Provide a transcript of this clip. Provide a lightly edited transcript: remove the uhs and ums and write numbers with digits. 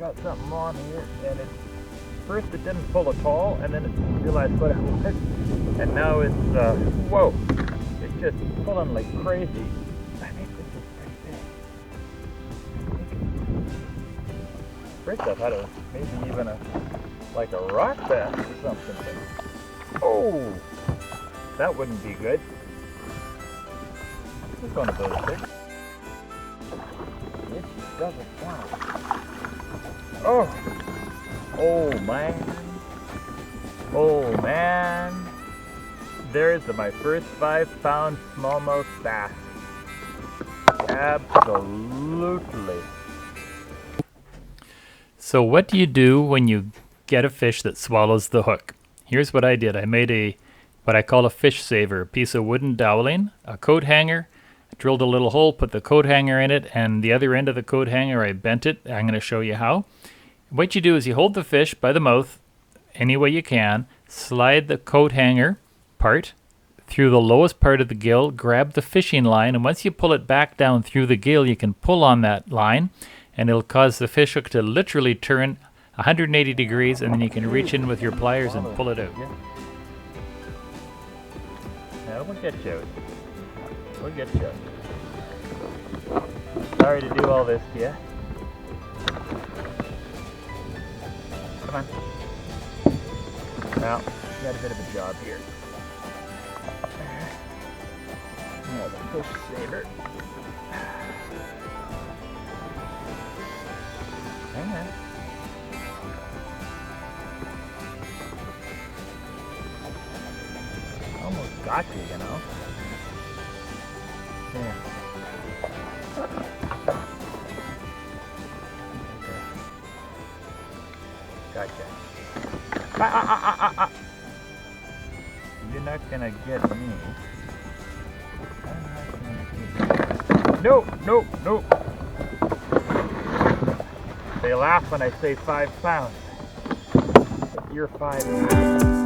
got something on here, and first it didn't pull at all, and then it realized what it was, and now it's, whoa, it's just pulling like crazy. I think this is pretty big. First I thought it was maybe even like a rock bass or something. Oh, that wouldn't be good. This is one of those things. It doesn't count. Oh! Oh man. Oh man. There's my first 5-pound smallmouth bass. Absolutely. So what do you do when you get a fish that swallows the hook? Here's what I did. I made what I call a fish saver, a piece of wooden doweling, a coat hanger, drilled a little hole, put the coat hanger in it, and the other end of the coat hanger I bent it. I'm going to show you how. What you do is you hold the fish by the mouth any way you can, slide the coat hanger part through the lowest part of the gill, grab the fishing line, and once you pull it back down through the gill, you can pull on that line, and it'll cause the fish hook to literally turn 180 degrees, and then you can reach in with your pliers and pull it out. Now we'll get you out. We'll get you out. Sorry to do all this to you. Come on. Well, you got a bit of a job here. Now the fish saver. Hang on. Almost got you, you know. Yeah. Gotcha. You're not gonna get me. No, no, no. They laugh when I say 5 pounds. But you're 5 pounds.